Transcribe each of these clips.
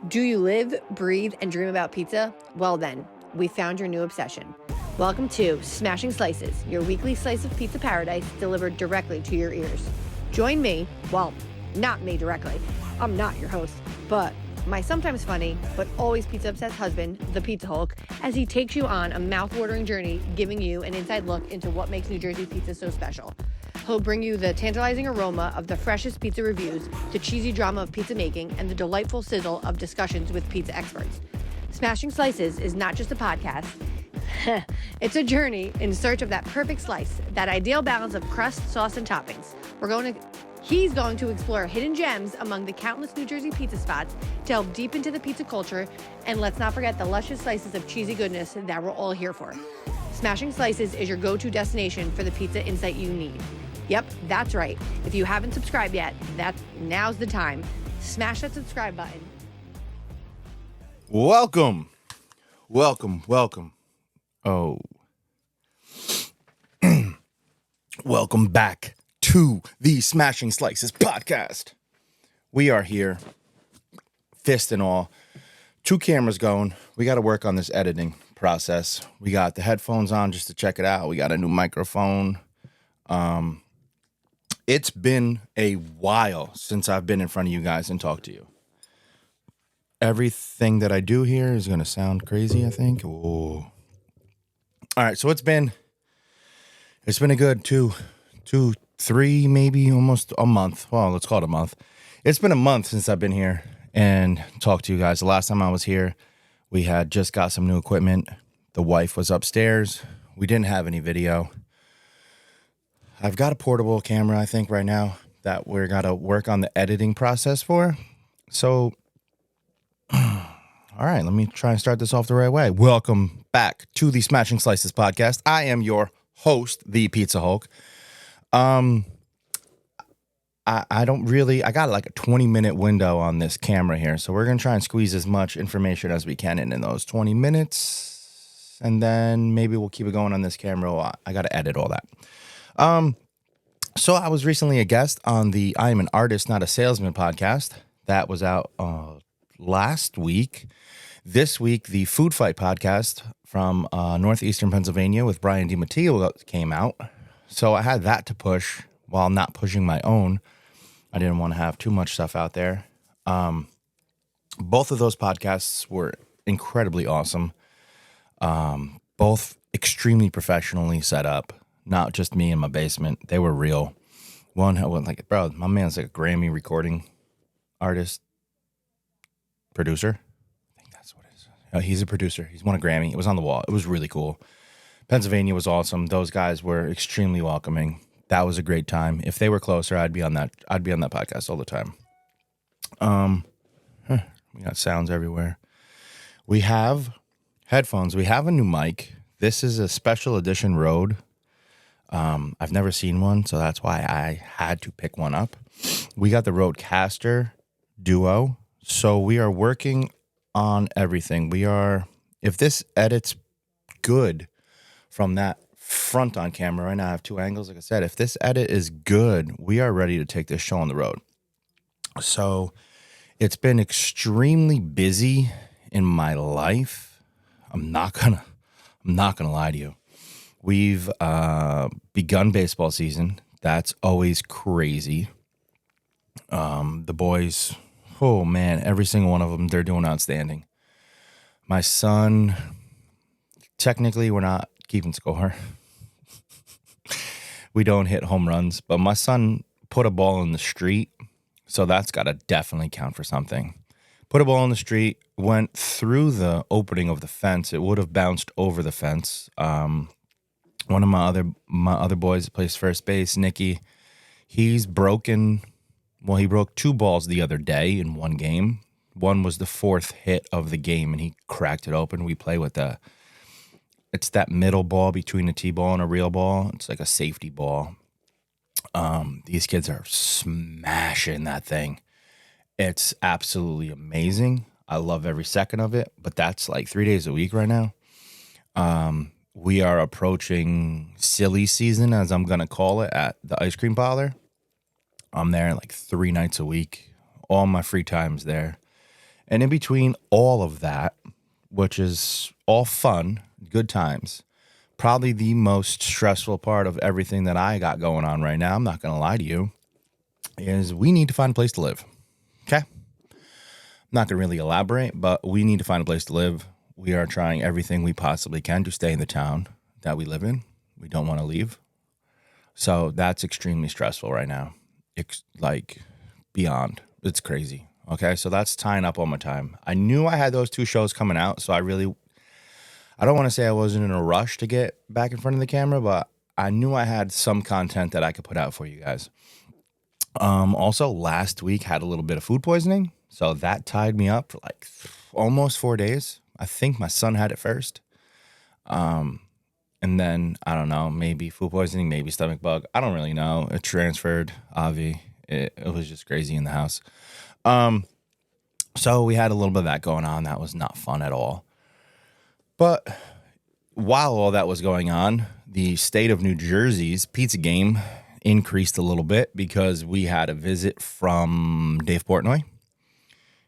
Do you live, breathe, and dream about pizza? Well then, we found your new obsession. Welcome to Smashing Slices, your weekly slice of pizza paradise delivered directly to your ears. Join me, well, not me directly, I'm not your host, but my sometimes funny, but always pizza-obsessed husband, ThePizzaHulk, as he takes you on a mouth-watering journey, giving you an inside look into what makes New Jersey pizza so special. He'll bring you the tantalizing aroma of the freshest pizza reviews, the cheesy drama of pizza making, and the delightful sizzle of discussions with pizza experts. Smashing Slices is not just a podcast. It's a journey in search of that perfect slice, that ideal balance of crust, sauce, and toppings. He's going to explore hidden gems among the countless New Jersey pizza spots, delve deep into the pizza culture, and let's not forget the luscious slices of cheesy goodness that we're all here for. Smashing Slices is your go-to destination for the pizza insight you need. Yep, that's right. If you haven't subscribed yet, now's the time. Smash that subscribe button. Welcome. Oh. Welcome back to the Smashing Slices podcast. We are here, fist and all, 2 cameras going. We got to work on this editing process. We got the headphones on just to check it out. We got a new microphone. It's been a while since I've been in front of you guys and talked to you. Everything that I do here is going to sound crazy, I think. Ooh. All right, so it's been a good 2, 3, maybe almost a month. Well, let's call it a month. It's been a month since I've been here and talked to you guys. The last time I was here, we had just got some new equipment. The wife was upstairs. We didn't have any video. I've got a portable camera, I think, right now that we're got to work on the editing process for. So, all right, let me try and start this off the right way. Welcome back to the Smashing Slices podcast. I am your host, ThePizzaHulk. I got like a 20-minute window on this camera here, so we're going to try and squeeze as much information as we can in those 20 minutes, and then maybe we'll keep it going on this camera. I got to edit all that. So I was recently a guest on the I Am an Artist, Not a Salesman podcast. That was out last week. This week, the Food Fight podcast from northeastern Pennsylvania with Brian DiMatteo came out. So I had that to push while not pushing my own. I didn't want to have too much stuff out there. Both of those podcasts were incredibly awesome. Both extremely professionally set up. Not just me in my basement. They were real. One, I went like, bro, my man's like a Grammy recording artist, producer. I think that's what it is. He's a producer. He's won a Grammy. It was on the wall. It was really cool. Pennsylvania was awesome. Those guys were extremely welcoming. That was a great time. If they were closer, I'd be on that podcast all the time. We got sounds everywhere. We have headphones. We have a new mic. This is a special edition Rode. I've never seen one, so that's why I had to pick one up. We got the Rode CasterDuo, so we are working on everything. If this edits good from that front on camera, right now I have 2 angles, like I said, if this edit is good, we are ready to take this show on the road. So it's been extremely busy in my life. I'm not gonna lie to you. We've begun baseball season. That's always crazy. The boys, oh man, every single one of them, they're doing outstanding. My son, technically we're not keeping score. We don't hit home runs, but my son put a ball in the street, so that's got to definitely count for something. Put a ball in the street, went through the opening of the fence. It would have bounced over the fence. One of my other boys that plays first base, Nicky, he broke 2 balls the other day in one game. One was the 4th hit of the game, and he cracked it open. We play with it's that middle ball between a T-ball and a real ball. It's like a safety ball. These kids are smashing that thing. It's absolutely amazing. I love every second of it, but that's like 3 days a week right now. We are approaching silly season, as I'm going to call it, at the ice cream parlor. I'm there like 3 nights a week. All my free time's there. And in between all of that, which is all fun, good times, probably the most stressful part of everything that I got going on right now, I'm not going to lie to you, is we need to find a place to live. Okay? I'm not going to really elaborate, but we need to find a place to live. We are trying everything we possibly can to stay in the town that we live in. We don't want to leave. So that's extremely stressful right now. It's like beyond. It's crazy. Okay, so that's tying up all my time. I knew I had those 2 shows coming out, so I don't want to say I wasn't in a rush to get back in front of the camera, but I knew I had some content that I could put out for you guys. Also, last week had a little bit of food poisoning, so that tied me up for like almost 4 days. I think my son had it first. And then, I don't know, maybe food poisoning, maybe stomach bug. I don't really know. It transferred, Avi. It was just crazy in the house. So we had a little bit of that going on. That was not fun at all. But while all that was going on, the state of New Jersey's pizza game increased a little bit because we had a visit from Dave Portnoy.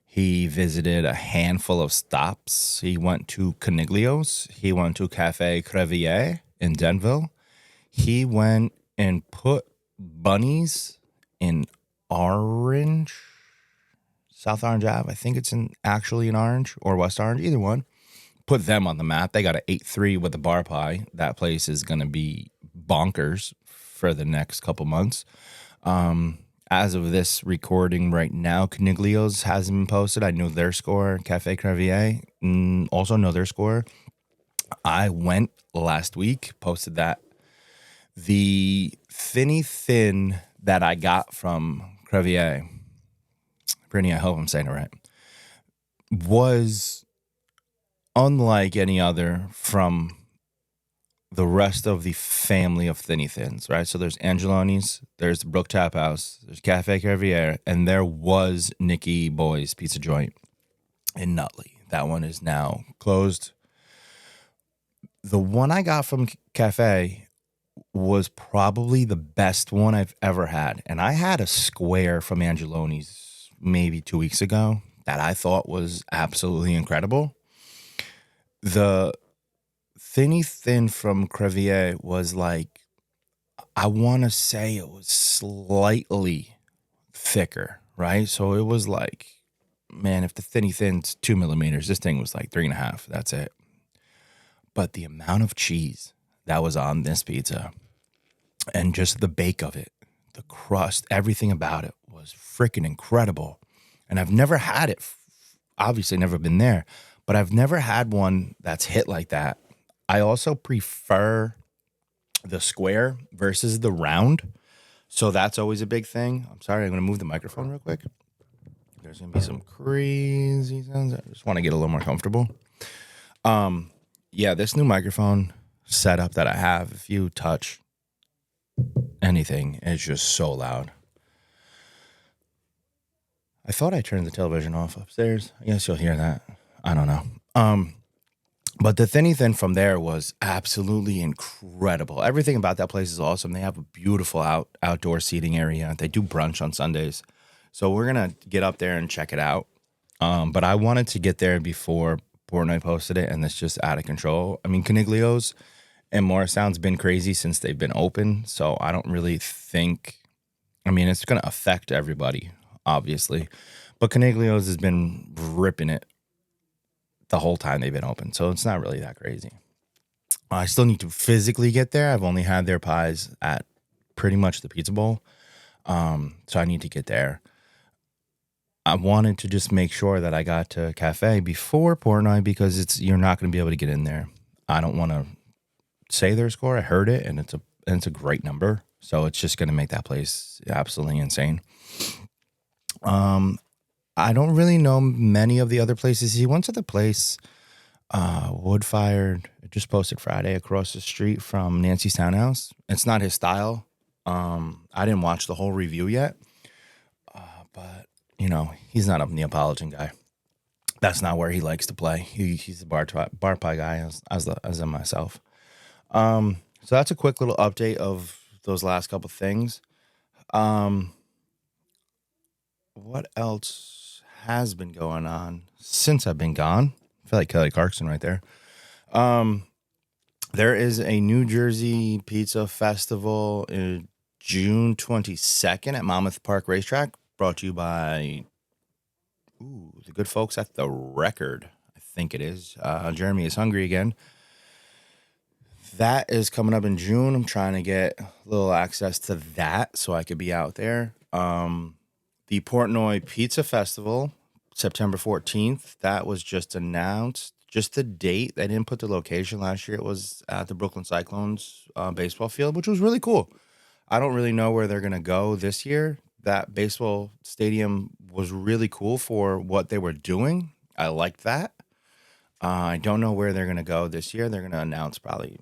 He visited a handful of stops. He went to Caniglio's. He went to Cafe Crevier in Denville. He went and put bunnies in Orange, South Orange Ave. I think it's actually in Orange or West Orange, either one. Put them on the map. They got an 8-3 with a bar pie. That place is going to be bonkers for the next couple months. As of this recording right now, Caniglio's hasn't been posted. I know their score. Cafe Crevier also know their score. I went last week, posted that. The thin that I got from Crevier, Brittany, I hope I'm saying it right, was unlike any other from the rest of the family of Thinny Thins, right? So there's Angeloni's, there's Brook Tap House, there's Cafe Crevier, and there was Nicky Boy's Pizza Joint in Nutley. That one is now closed. The one I got from Cafe was probably the best one I've ever had. And I had a square from Angeloni's maybe 2 weeks ago that I thought was absolutely incredible. The Thinny Thin from Crevier was like, I want to say it was slightly thicker, right? So it was like, man, if the Thinny Thin's 2 millimeters, this thing was like 3.5. That's it. But the amount of cheese that was on this pizza and just the bake of it, the crust, everything about it was freaking incredible. And I've never had it, obviously never been there, but I've never had one that's hit like that. I also prefer the square versus the round. So that's always a big thing. I'm sorry, I'm going to move the microphone real quick. There's going to be some crazy sounds. I just want to get a little more comfortable. Yeah, this new microphone setup that I have, if you touch anything, it's just so loud. I thought I turned the television off upstairs. I guess you'll hear that. I don't know. But the Thinny Thin from there was absolutely incredible. Everything about that place is awesome. They have a beautiful outdoor seating area. They do brunch on Sundays. So we're going to get up there and check it out. But I wanted to get there before Portnoy posted it, and it's just out of control. I mean, Caniglio's and Morristown's been crazy since they've been open. So I don't really think, I mean, it's going to affect everybody, obviously. But Caniglio's has been ripping it the whole time they've been open. So it's not really that crazy. I still need to physically get there. I've only had their pies at pretty much the Pizza Bowl. So I need to get there. I wanted to just make sure that I got to Cafe before Portnoy because you're not going to be able to get in there. I don't want to say their score. I heard it, and it's a great number. So it's just going to make that place absolutely insane. I don't really know many of the other places. He went to the place, Wood Fired. It just posted Friday across the street from Nancy's Townhouse. It's not his style. I didn't watch the whole review yet, but you know he's not a Neapolitan guy. That's not where he likes to play. He's a bar pie guy, as am myself. So that's a quick little update of those last couple things. What else has been going on since I've been gone. I feel like Kelly Clarkson right there. There is a New Jersey Pizza Festival in June 22nd at Monmouth Park Racetrack, brought to you by the good folks at The Record. I think it is. Jeremy is hungry again. That is coming up in June. I'm trying to get a little access to that so I could be out there. The Portnoy Pizza Festival, September 14th. That was just announced. Just the date. They didn't put the location last year. It was at the Brooklyn Cyclones baseball field, which was really cool. I don't really know where they're going to go this year. That baseball stadium was really cool for what they were doing. I liked that. I don't know where they're going to go this year. They're going to announce probably,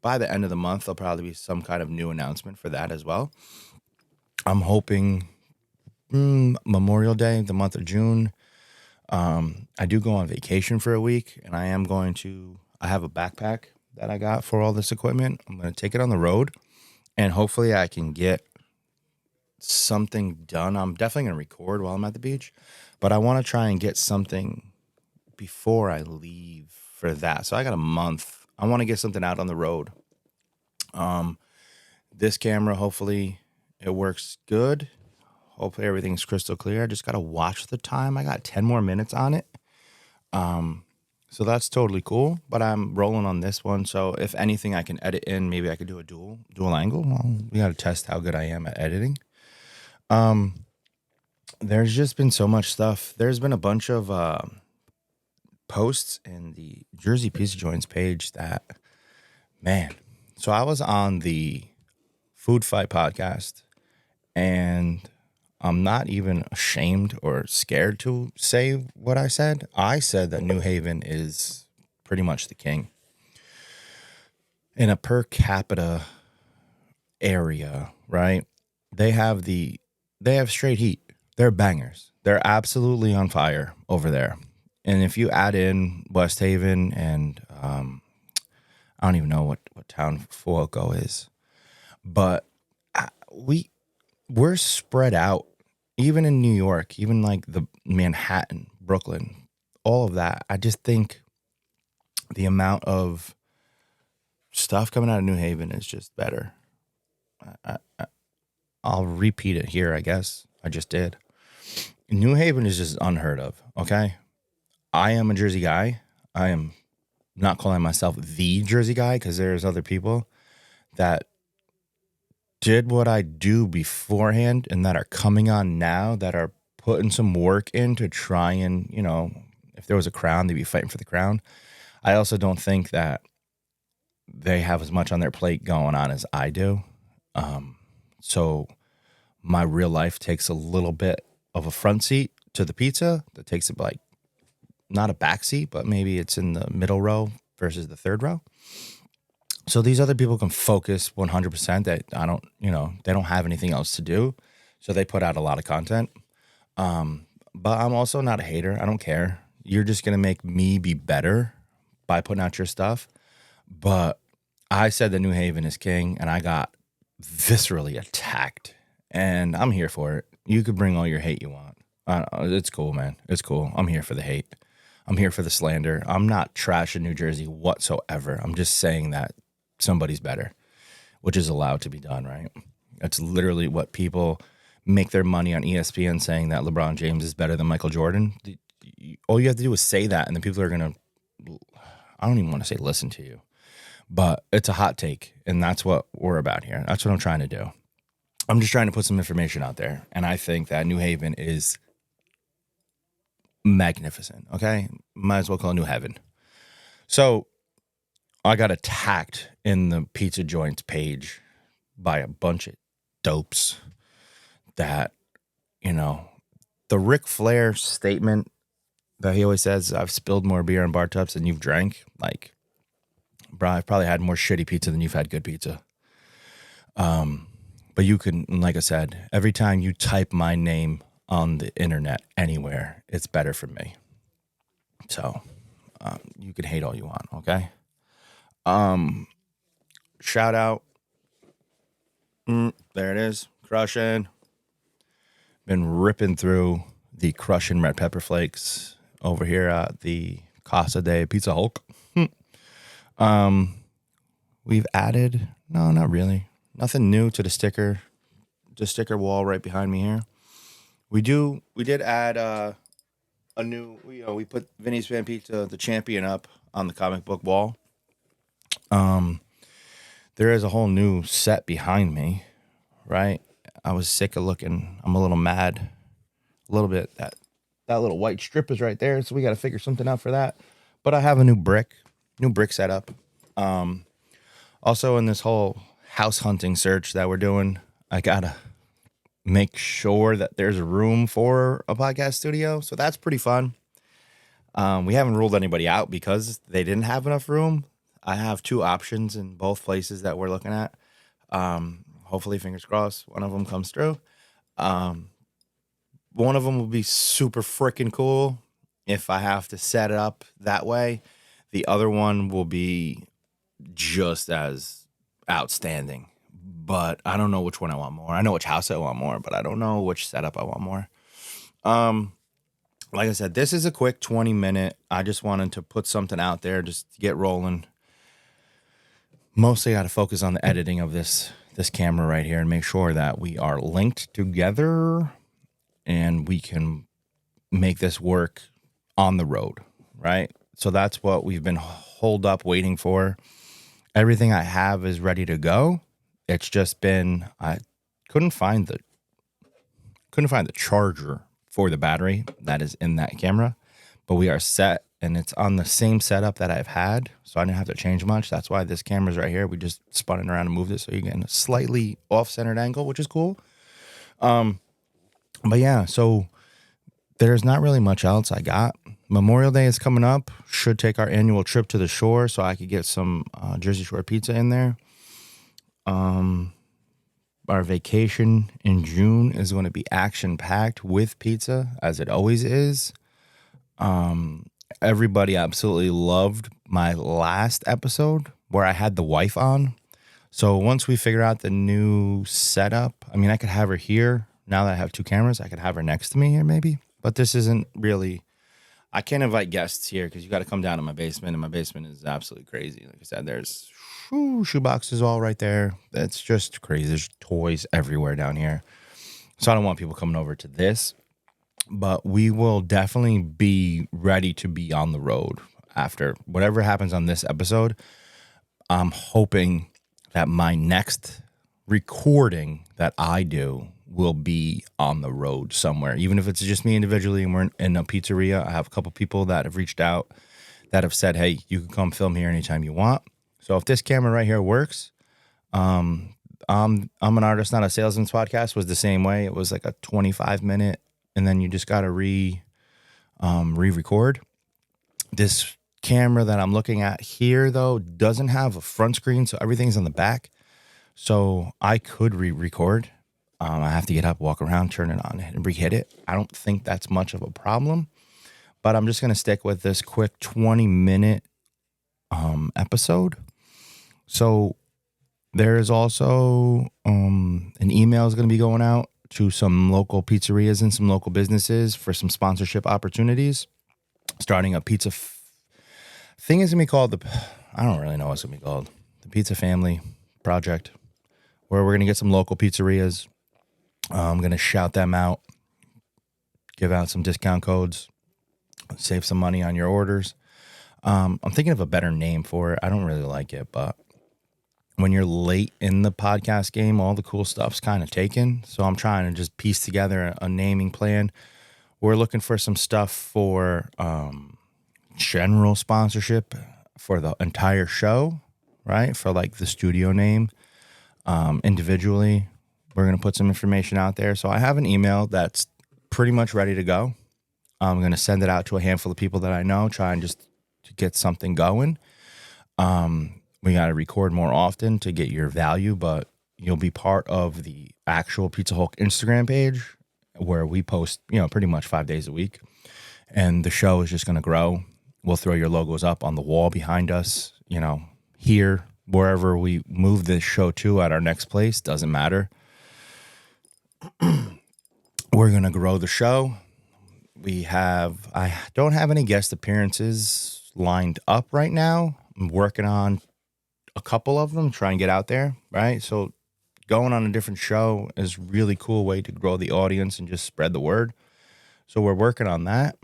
by the end of the month, there'll probably be some kind of new announcement for that as well. I'm hoping Memorial Day, the month of June. I do go on vacation for a week, and I have a backpack that I got for all this equipment. I'm going to take it on the road, and hopefully I can get something done. I'm definitely going to record while I'm at the beach, but I want to try and get something before I leave for that. So I got a month. I want to get something out on the road. This camera, hopefully it works good. Hopefully everything's crystal clear. I just got to watch the time. I got 10 more minutes on it. So that's totally cool, but I'm rolling on this one. So if anything I can edit in, maybe I could do a dual angle. Well, we got to test how good I am at editing. There's just been so much stuff. There's been a bunch of posts in the Jersey Pizza Joints page that, man. So I was on the Food Fight podcast, and I'm not even ashamed or scared to say what I said. I said that New Haven is pretty much the king. In a per capita area, right? They have straight heat. They're bangers. They're absolutely on fire over there. And if you add in West Haven and I don't even know what town Fuoco is, but we're spread out. Even in New York, even like the Manhattan, Brooklyn, all of that. I just think the amount of stuff coming out of New Haven is just better. I'll repeat it here, I guess. I just did. New Haven is just unheard of, okay? I am a Jersey guy. I am not calling myself the Jersey guy because there's other people that did what I do beforehand and that are coming on now that are putting some work in to try and, if there was a crown, they'd be fighting for the crown. I also don't think that they have as much on their plate going on as I do. So my real life takes a little bit of a front seat to the pizza that takes it like not a back seat, but maybe it's in the middle row versus the third row. So these other people can focus 100% that they don't have anything else to do. So they put out a lot of content. But I'm also not a hater. I don't care. You're just going to make me be better by putting out your stuff. But I said that New Haven is king, and I got viscerally attacked. And I'm here for it. You could bring all your hate you want. It's cool, man. It's cool. I'm here for the hate. I'm here for the slander. I'm not trashing New Jersey whatsoever. I'm just saying that somebody's better, which is allowed to be done, right? That's literally what people make their money on ESPN saying that LeBron James is better than Michael Jordan. All you have to do is say that, and then people are going to, I don't even want to say listen to you, but it's a hot take, and that's what we're about here. That's what I'm trying to do. I'm just trying to put some information out there, and I think that New Haven is magnificent, okay? Might as well call it New Heaven. So I got attacked in the Pizza Joints page by a bunch of dopes that, the Ric Flair statement that he always says, I've spilled more beer in bar tubs than you've drank. Like, bro, I've probably had more shitty pizza than you've had good pizza. But you can, like I said, every time you type my name on the internet anywhere, it's better for me. So you can hate all you want, okay? Shout out. There it is. Crushing. Been ripping through the crushing red pepper flakes over here at the ThePizzaHulk. We've added, no, not really. Nothing new to the sticker wall right behind me here. We did add a new, we put Vinny's Fan Pizza, the champion, up on the comic book wall. There is a whole new set behind me, right? I was sick of looking. I'm a little mad, a little bit. That little white strip is right there, so we got to figure something out for that. But I have a new brick setup. Also, in this whole house hunting search that we're doing, I gotta make sure that there's room for a podcast studio. So that's pretty fun. We haven't ruled anybody out because they didn't have enough room. I have 2 options in both places that we're looking at. Hopefully, fingers crossed, one of them comes through. One of them will be super freaking cool if I have to set it up that way. The other one will be just as outstanding. But I don't know which one I want more. I know which house I want more, but I don't know which setup I want more. Like I said, this is a quick 20-minute. I just wanted to put something out there just to get rolling. Mostly got to focus on the editing of this camera right here and make sure that we are linked together and we can make this work on the road, right? So that's what we've been holed up waiting for. Everything I have is ready to go. It's just been, I couldn't find the charger for the battery that is in that camera, but we are set and it's on the same setup that I've had. So I didn't have to change much. That's why this camera's right here. We just spun it around and moved it. So you're getting a slightly off-centered angle, which is cool. But yeah, so there's not really much else I got. Memorial Day is coming up. Should take our annual trip to the shore so I could get some Jersey Shore pizza in there. Our vacation in June is going to be action-packed with pizza, as it always is. Everybody absolutely loved my last episode where I had the wife on. So once we figure out the new setup, I mean, I could have her here. Now that I have 2 cameras, I could have her next to me here maybe. But this isn't really, I can't invite guests here because you got to come down to my basement, and my basement is absolutely crazy. Like I said, there's shoe boxes all right there. That's just crazy. There's toys everywhere down here. So I don't want people coming over to this. But we will definitely be ready to be on the road after whatever happens on this episode. I'm hoping that my next recording that I do will be on the road somewhere, even if it's just me individually and we're in a pizzeria. I have a couple people that have reached out that have said, hey, you can come film here anytime you want. So if this camera right here works, I'm an artist, not a salesman's podcast was the same way. It was like a 25-minute, and then you just got to re-record. This camera that I'm looking at here, though, doesn't have a front screen, so everything's on the back. So I could re-record. I have to get up, walk around, turn it on, and re-hit it. I don't think that's much of a problem, but I'm just going to stick with this quick 20-minute episode. So there is also an email is going to be going out to some local pizzerias and some local businesses for some sponsorship opportunities. Starting a pizza thing is going to be called I don't really know what it's going to be called. The Pizza Family Project, where we're going to get some local pizzerias. I'm going to shout them out, give out some discount codes, save some money on your orders. I'm thinking of a better name for it. I don't really like it, but when you're late in the podcast game, all the cool stuff's kind of taken. So I'm trying to just piece together a naming plan. We're looking for some stuff for general sponsorship for the entire show, right? For like the studio name. Individually, we're going to put some information out there. So I have an email that's pretty much ready to go. I'm going to send it out to a handful of people that I know, trying just to get something going. We got to record more often to get your value, but you'll be part of the actual PizzaHulk Instagram page where we post, pretty much 5 days a week. And the show is just going to grow. We'll throw your logos up on the wall behind us, here, wherever we move this show to at our next place, doesn't matter. We're going to grow the show. I don't have any guest appearances lined up right now. I'm working on a couple of them, try and get out there, right? So going on a different show is a really cool way to grow the audience and just spread the word. So we're working on that.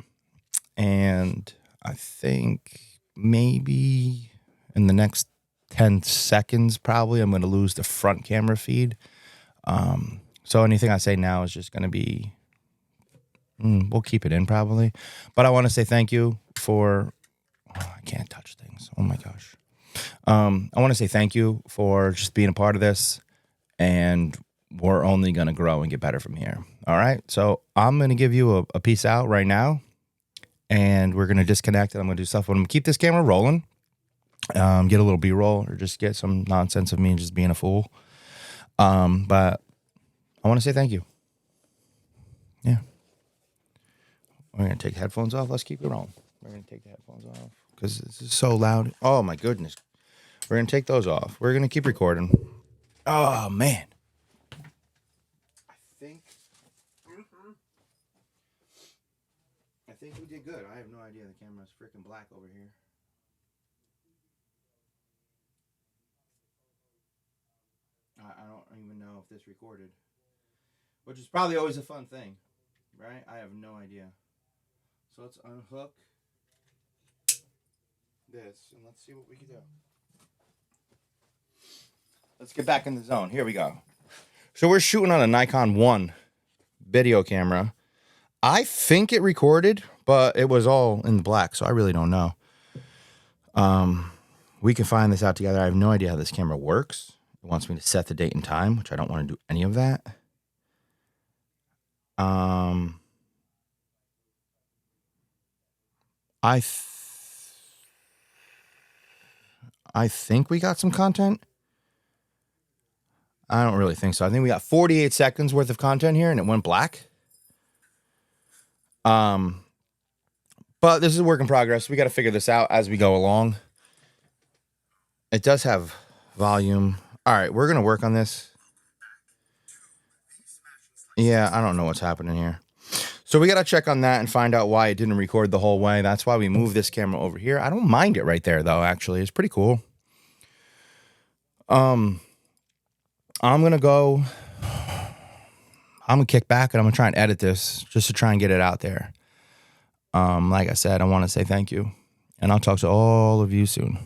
And I think maybe in the next 10 seconds, probably, I'm going to lose the front camera feed. So anything I say now is just going to be, we'll keep it in probably. But I want to say thank you for, I can't touch things. Oh my gosh. I want to say thank you for just being a part of this. And we're only going to grow and get better from here. All right. So I'm going to give you a peace out right now. And we're going to disconnect and I'm going to do stuff. I'm going to keep this camera rolling. Get a little B-roll or just get some nonsense of me just being a fool. But I want to say thank you. Yeah. We're going to take the headphones off. Let's keep it rolling. We're going to take the headphones off because this is so loud. Oh, my goodness. We're going to take those off. We're going to keep recording. Oh, man. I think we did good. I have no idea. The camera's freaking black over here. I don't even know if this recorded. Which is probably always a fun thing, right? I have no idea. So let's unhook this and let's see what we can do. Let's get back in the zone. Here we go. So we're shooting on a Nikon 1 video camera. I think it recorded, but it was all in the black, so I really don't know. We can find this out together. I have no idea how this camera works. It wants me to set the date and time, which I don't want to do any of that. I think we got some content. I don't really think so. I think we got 48 seconds worth of content here, and it went black. But this is a work in progress. We got to figure this out as we go along. It does have volume. All right, we're going to work on this. Yeah, I don't know what's happening here. So we got to check on that and find out why it didn't record the whole way. That's why we moved this camera over here. I don't mind it right there, though, actually. It's pretty cool. I'm going to kick back and I'm going to try and edit this just to try and get it out there. Like I said, I want to say thank you. And I'll talk to all of you soon.